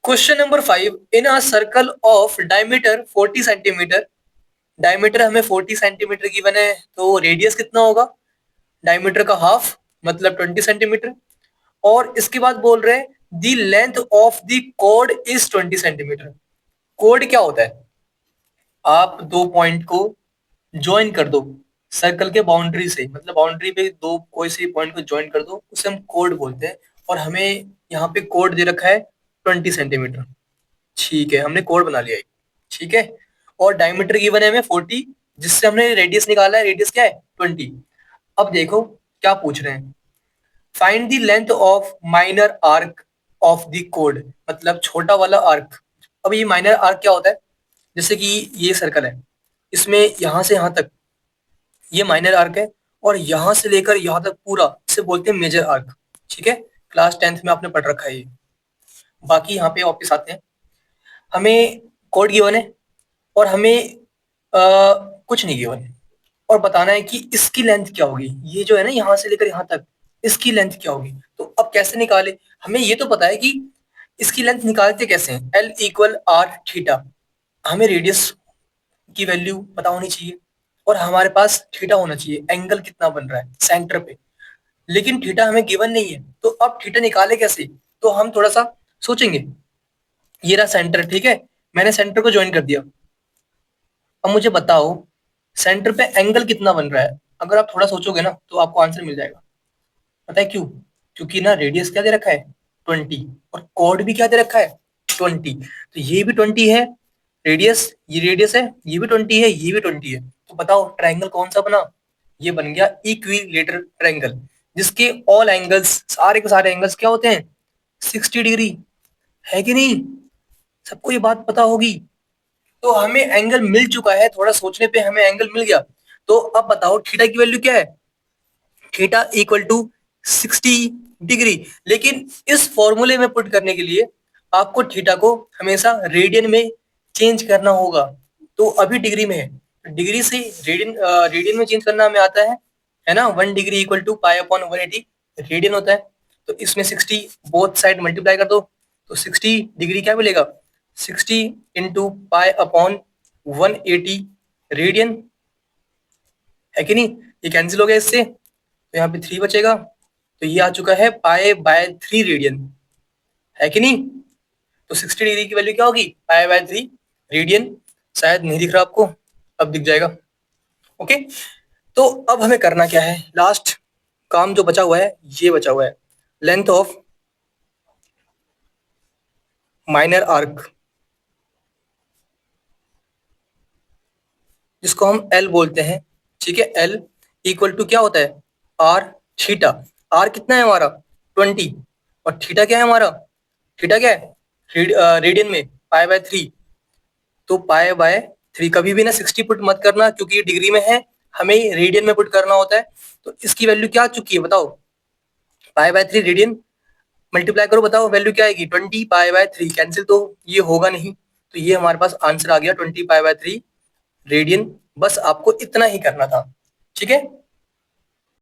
Question number 5, in a circle of diameter 40 centimetre, diameter हमें 40 centimetre given है, तो radius कितना होगा? डायमीटर का हाफ मतलब 20 सेंटीमीटर। और इसके बाद बोल रहे हैं the length of the chord is 20 centimetre. Chord क्या होता है? आप दो पॉइंट को ज्वाइन कर दो सर्कल के बाउंड्री से, मतलब बाउंड्री पे दो कोई से पॉइंट को ज्वाइन कर दो, उसे हम कॉर्ड बोलते हैं। और हमें यहाँ पे कॉर्ड दे रखा है 20 सेंटीमीटर। ठीक है, हमने कोड बना लिया है। ठीक है, और डायमीटर गिवन है हमें 40, जिससे हमने रेडियस निकाला है। रेडियस क्या है? 20। अब देखो क्या पूछ रहे हैं, find the length of minor arc of the code, मतलब छोटा वाला आर्क। अब ये माइनर आर्क क्या होता है? जैसे कि ये सर्कल है, इसमें यहां से यहां तक ये माइनर आर्क है, और यहां से लेकर यहां तक पूरा इसे बोलते हैं मेजर आर्क। ठीक है, क्लास 10th में आपने पढ़ रखा है ये। बाकी यहाँ पे वापस आते हैं, हमें कोड गिवन है और हमें कुछ नहीं गिवन है, और बताना है कि इसकी लेंथ क्या होगी। ये जो है ना, यहाँ से लेकर यहाँ तक, इसकी लेंथ क्या होगी। तो अब कैसे निकाले? हमें ये तो पता है कि इसकी लेंथ निकालते कैसे हैं, L इक्वल आर थीटा। हमें रेडियस की वैल्यू पता होनी चाहिए, और हमारे पास थीटा होना चाहिए, एंगल कितना बन रहा है सेंटर पे। लेकिन थीटा हमें गिवन नहीं है, तो अब थीटा निकाले कैसे? तो हम थोड़ा सा सोचेंगे। ये रहा सेंटर, ठीक है, मैंने सेंटर को ज्वाइन कर दिया। अब मुझे बताओ सेंटर पे एंगल कितना बन रहा है। अगर आप थोड़ा सोचोगे ना तो आपको आंसर मिल जाएगा। पता है क्यों? क्योंकि ना रेडियस क्या दे रखा है? 20, और कॉर्ड भी क्या दे रखा है? 20। तो ये भी 20 है रेडियस, ये रेडियस है, ये भी 20 है, ये भी 20 है। तो बताओ ट्राइंगल कौन सा बना? ये बन गया इक्विलेटरल ट्राइंगल, जिसके ऑल एंगल्स, सारे के सारे एंगल्स क्या होते हैं? 60 डिग्री। है कि नहीं? सबको ये बात पता होगी। तो हमें एंगल मिल चुका है, थोड़ा सोचने पे हमें एंगल मिल गया। तो अब बताओ थीटा की वैल्यू क्या है? Theta equal to 60 degree. लेकिन इस फॉर्मूले में पुट करने के लिए आपको थीटा को हमेशा रेडियन में चेंज करना होगा। तो अभी डिग्री में है, डिग्री से रेडियन, रेडियन में चेंज करना हमें आता है ना। 1 degree equal to pi upon 180 radian होता है। तो इसमें 60 बोथ साइड मल्टीप्लाई कर दो, तो 60 डिग्री क्या मिलेगा? 60 इंटू पाई अपॉन 180 रेडियन। है कि नहीं? ये कैंसिल हो गया इससे, तो यहाँ पे 3 बचेगा। तो ये आ चुका है पाई बाय 3 रेडियन। है कि नहीं? तो 60 डिग्री की वैल्यू क्या होगी? Pi by 3 radian. शायद नहीं दिख रहा आपको, अब दिख जाएगा। ओके, तो अब हमें करना क्या है? लास्ट काम जो बचा हुआ है, ये बचा हुआ है, लेंथ ऑफ माइनर आर्क, जिसको हम एल बोलते हैं। ठीक है, एल इक्वल टू क्या होता है? Are theta. आर कितना है हमारा? 20, और थीटा क्या है हमारा? थीटा क्या है रेडियन में? Pi by 3। तो पाई बाय 3 कभी भी ना 60 पुट मत करना, क्योंकि ये डिग्री में है, हमें रेडियन में पुट करना होता है। तो इसकी वैल्यू क्या आ चुकी है बताओ? Pi by 3 radian. मल्टीप्लाई करो, बताओ वैल्यू क्या आएगी? 20 पाई बाय 3। कैंसिल तो ये होगा नहीं, तो ये हमारे पास आंसर आ गया 20 पाई बाय 3 रेडियन। बस आपको इतना ही करना था। ठीक है।